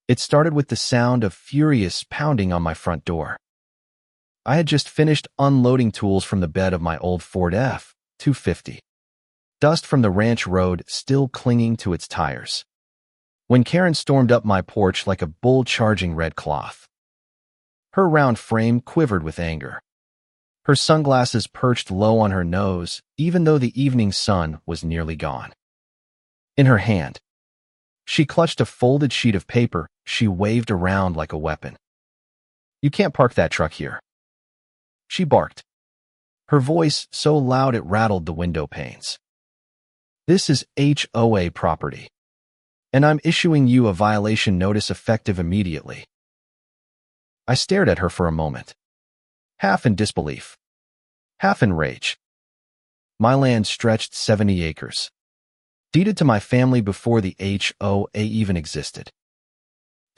It started with the sound of furious pounding on my front door. I had just finished unloading tools from the bed of my old Ford F-250. Dust from the ranch road still clinging to its tires. When Karen stormed up my porch like a bull charging red cloth. Her round frame quivered with anger. Her sunglasses perched low on her nose, even though the evening sun was nearly gone. In her hand, she clutched a folded sheet of paper she waved around like a weapon. "You can't park that truck here," she barked, her voice so loud it rattled the window panes. "This is HOA property, and I'm issuing you a violation notice effective immediately." I stared at her for a moment, half in disbelief, half in rage. My land stretched 70 acres, deeded to my family before the HOA even existed.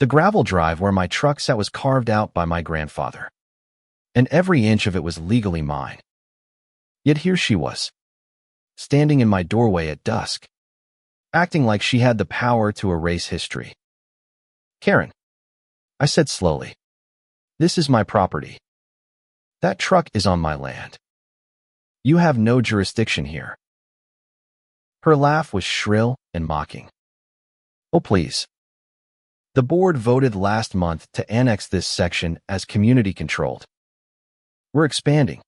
The gravel drive where my truck sat was carved out by my grandfather, and every inch of it was legally mine. Yet here she was, standing in my doorway at dusk, acting like she had the power to erase history. "Karen," I said slowly, "this is my property. That truck is on my land. You have no jurisdiction here." Her laugh was shrill and mocking. "Oh, please. The board voted last month to annex this section as community-controlled. We're expanding,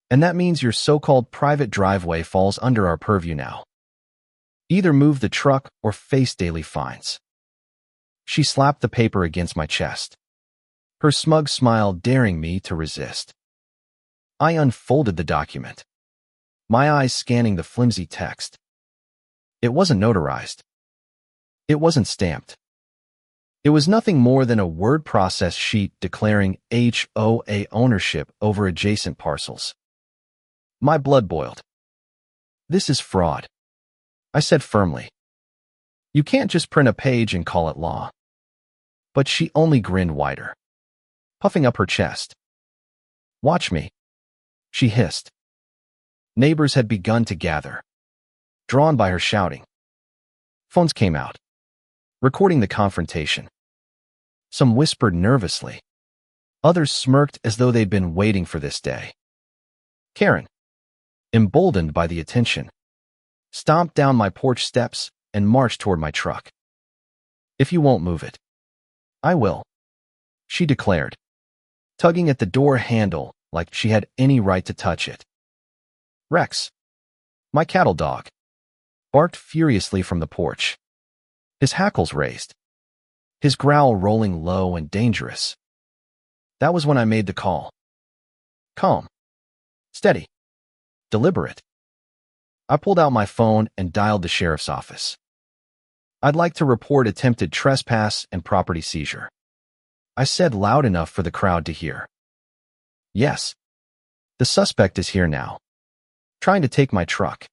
and that means your so-called private driveway falls under our purview now. Either move the truck or face daily fines." She slapped the paper against my chest, her smug smile daring me to resist. I unfolded the document, my eyes scanning the flimsy text. It wasn't notarized. It wasn't stamped. It was nothing more than a word process sheet declaring HOA ownership over adjacent parcels. My blood boiled. "This is fraud," I said firmly. "You can't just print a page and call it law." But she only grinned wider, puffing up her chest. "Watch me," she hissed. Neighbors had begun to gather, drawn by her shouting. Phones came out, recording the confrontation. Some whispered nervously. Others smirked as though they'd been waiting for this day. Karen, emboldened by the attention, stomped down my porch steps and marched toward my truck. "If you won't move it, I will," she declared, tugging at the door handle like she had any right to touch it. Rex, my cattle dog, barked furiously from the porch, his hackles raised, his growl rolling low and dangerous. That was when I made the call. Calm, steady, deliberate. I pulled out my phone and dialed the sheriff's office. "I'd like to report attempted trespass and property seizure," I said loud enough for the crowd to hear. "Yes. The suspect is here now, trying to take my truck."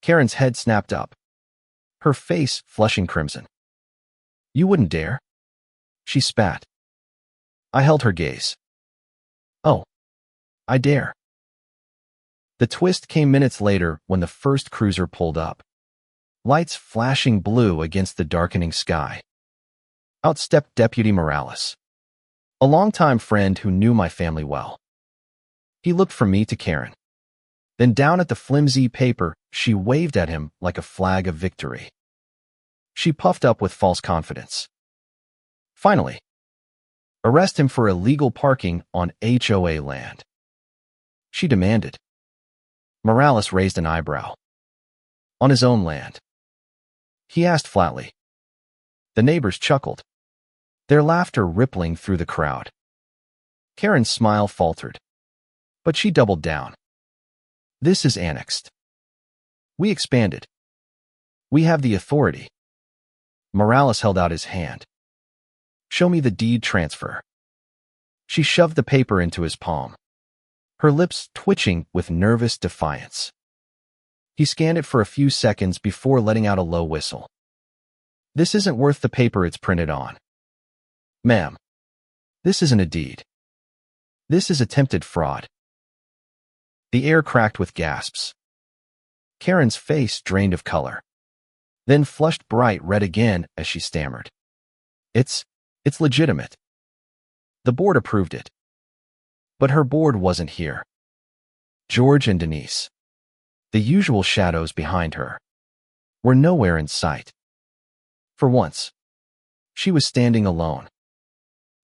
Karen's head snapped up, her face flushing crimson. "You wouldn't dare," she spat. I held her gaze. "Oh, I dare." The twist came minutes later when the first cruiser pulled up, lights flashing blue against the darkening sky. Out stepped Deputy Morales, a longtime friend who knew my family well. He looked from me to Karen, then down at the flimsy paper she waved at him like a flag of victory. She puffed up with false confidence. "Finally, arrest him for illegal parking on HOA land," she demanded. Morales raised an eyebrow. "On his own land?" he asked flatly. The neighbors chuckled, their laughter rippling through the crowd. Karen's smile faltered, but she doubled down. "This is annexed. We expanded. We have the authority." Morales held out his hand. "Show me the deed transfer." She shoved the paper into his palm, her lips twitching with nervous defiance. He scanned it for a few seconds before letting out a low whistle. "This isn't worth the paper it's printed on. Ma'am, this isn't a deed. This is attempted fraud." The air cracked with gasps. Karen's face drained of color, then flushed bright red again as she stammered. It's legitimate. The board approved it. But her board wasn't here. George and Denise, the usual shadows behind her, were nowhere in sight. For once, she was standing alone.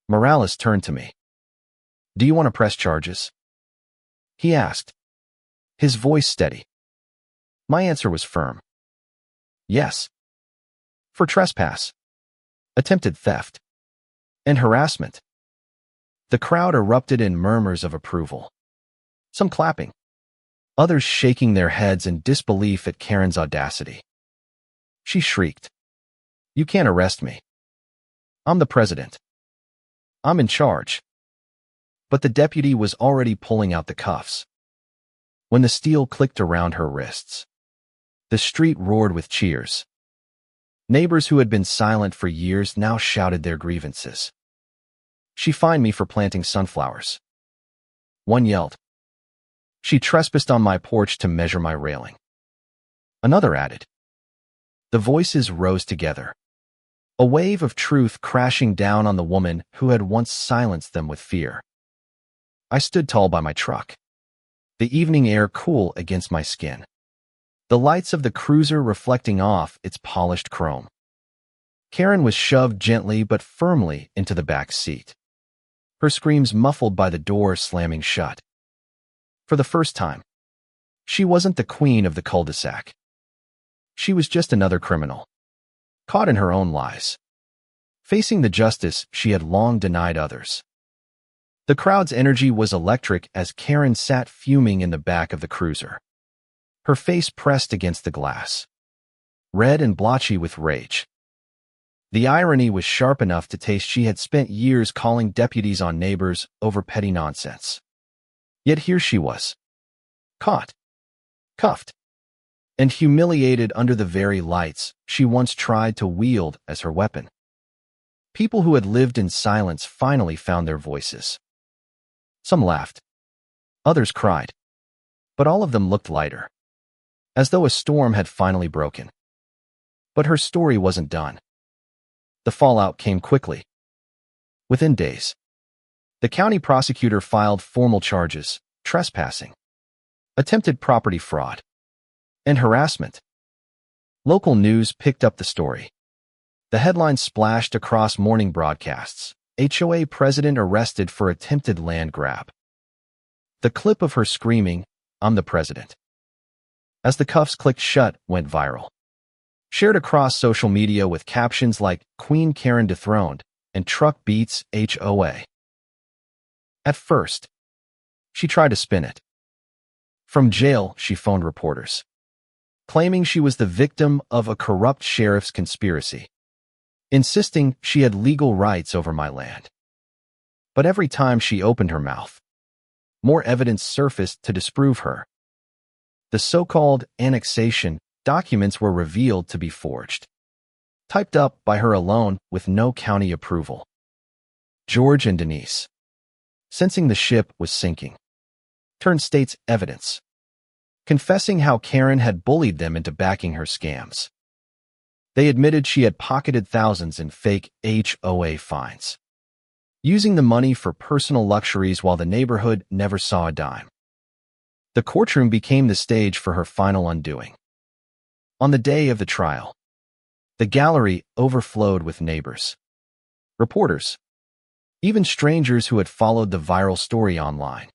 Morales turned to me. "Do you want to press charges?" he asked, his voice steady. My answer was firm. Yes. For trespass, attempted theft, and harassment. The crowd erupted in murmurs of approval. Some clapping, others shaking their heads in disbelief at Karen's audacity. She shrieked, "You can't arrest me. I'm the president. I'm in charge." But the deputy was already pulling out the cuffs. When the steel clicked around her wrists, the street roared with cheers. Neighbors who had been silent for years now shouted their grievances. She fined me for planting sunflowers. One yelled. She trespassed on my porch to measure my railing. Another added. The voices rose together, a wave of truth crashing down on the woman who had once silenced them with fear. I stood tall by my truck, the evening air cool against my skin, the lights of the cruiser reflecting off its polished chrome. Karen was shoved gently but firmly into the back seat, her screams muffled by the door slamming shut. For the first time, she wasn't the queen of the cul-de-sac. She was just another criminal, caught in her own lies, facing the justice she had long denied others. The crowd's energy was electric as Karen sat fuming in the back of the cruiser, her face pressed against the glass, red and blotchy with rage. The irony was sharp enough to taste she had spent years calling deputies on neighbors over petty nonsense. Yet here she was, caught, cuffed, and humiliated under the very lights she once tried to wield as her weapon. People who had lived in silence finally found their voices. Some laughed, others cried, but all of them looked lighter, as though a storm had finally broken. But her story wasn't done. The fallout came quickly. Within days, the county prosecutor filed formal charges: trespassing, attempted property fraud, and harassment. Local news picked up the story. The headlines splashed across morning broadcasts: HOA president arrested for attempted land grab. The clip of her screaming, "I'm the president," as the cuffs clicked shut, went viral. Shared across social media with captions like "Queen Karen dethroned" and "Truck beats HOA." At first, she tried to spin it. From jail, she phoned reporters, claiming she was the victim of a corrupt sheriff's conspiracy, insisting she had legal rights over my land. But every time she opened her mouth, more evidence surfaced to disprove her. The so-called annexation documents were revealed to be forged, typed up by her alone with no county approval. George and Denise, sensing the ship was sinking, turned state's evidence, confessing how Karen had bullied them into backing her scams. They admitted she had pocketed thousands in fake HOA fines, using the money for personal luxuries while the neighborhood never saw a dime. The courtroom became the stage for her final undoing. On the day of the trial, the gallery overflowed with neighbors, reporters, even strangers who had followed the viral story online.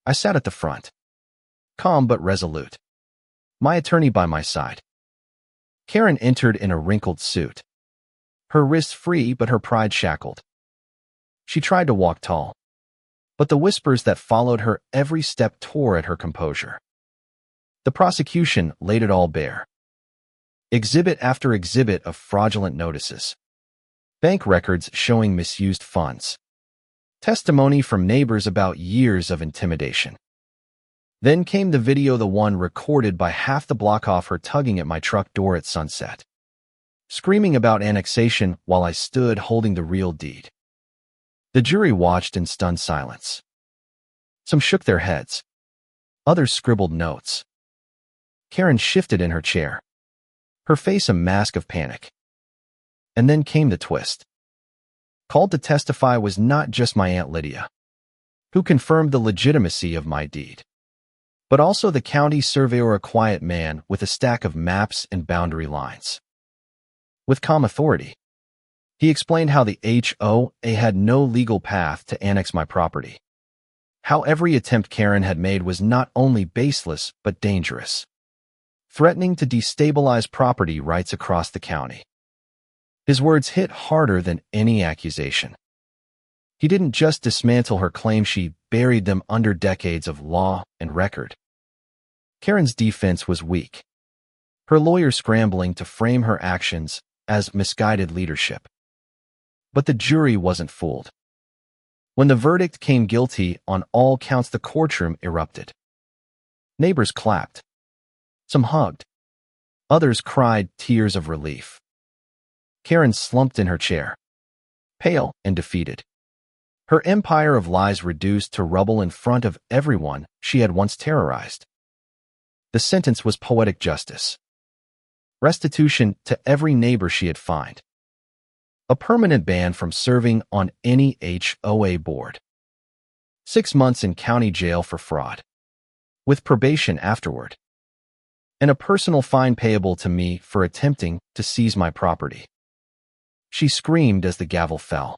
I sat at the front, calm but resolute, my attorney by my side. Karen entered in a wrinkled suit, her wrists free but her pride shackled. She tried to walk tall, but the whispers that followed her every step tore at her composure. The prosecution laid it all bare. Exhibit after exhibit of fraudulent notices, bank records showing misused funds, testimony from neighbors about years of intimidation. Then came the video, the one recorded by half the block off, her tugging at my truck door at sunset, screaming about annexation while I stood holding the real deed. The jury watched in stunned silence. Some shook their heads, others scribbled notes. Karen shifted in her chair, her face a mask of panic. And then came the twist. Called to testify was not just my Aunt Lydia, who confirmed the legitimacy of my deed, but also the county surveyor, a quiet man with a stack of maps and boundary lines. With calm authority, he explained how the HOA had no legal path to annex my property, how every attempt Karen had made was not only baseless but dangerous, threatening to destabilize property rights across the county. His words hit harder than any accusation. He didn't just dismantle her claim, she buried them under decades of law and record. Karen's defense was weak, her lawyer scrambling to frame her actions as misguided leadership. But the jury wasn't fooled. When the verdict came guilty on all counts, the courtroom erupted. Neighbors clapped. Some hugged. Others cried tears of relief. Karen slumped in her chair, pale and defeated. Her empire of lies reduced to rubble in front of everyone she had once terrorized. The sentence was poetic justice. Restitution to every neighbor she had fined. A permanent ban from serving on any HOA board. 6 months in county jail for fraud, with probation afterward. And a personal fine payable to me for attempting to seize my property. She screamed as the gavel fell,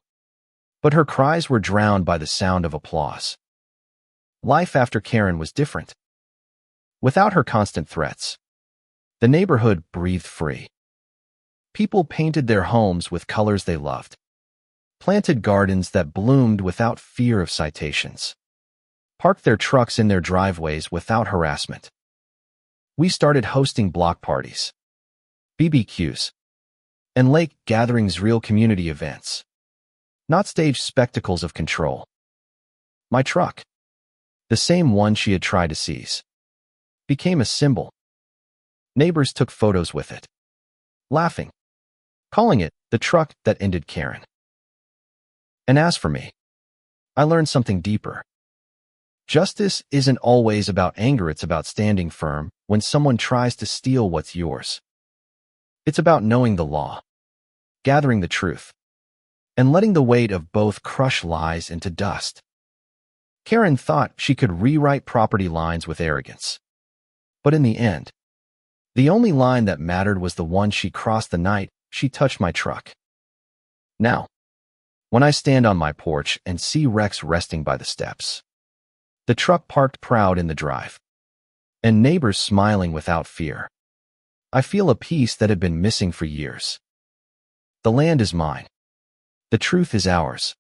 but her cries were drowned by the sound of applause. Life after Karen was different. Without her constant threats, the neighborhood breathed free. People painted their homes with colors they loved, planted gardens that bloomed without fear of citations, parked their trucks in their driveways without harassment. We started hosting block parties, BBQs, and lake gatherings, real community events, not staged spectacles of control. My truck, the same one she had tried to seize, became a symbol. Neighbors took photos with it, laughing, calling it the truck that ended Karen. And as for me, I learned something deeper. Justice isn't always about anger, it's about standing firm when someone tries to steal what's yours. It's about knowing the law, gathering the truth, and letting the weight of both crush lies into dust. Karen thought she could rewrite property lines with arrogance. But in the end, the only line that mattered was the one she crossed the night she touched my truck. Now, when I stand on my porch and see Rex resting by the steps, the truck parked proud in the drive, and neighbors smiling without fear, I feel a peace that had been missing for years. The land is mine. The truth is ours.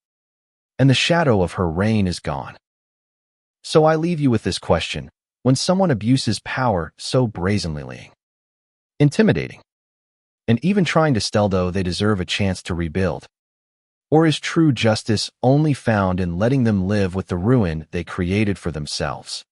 And the shadow of her reign is gone. So I leave you with this question. When someone abuses power so brazenly, intimidating, and even trying to steal, though they deserve a chance to rebuild? Or is true justice only found in letting them live with the ruin they created for themselves?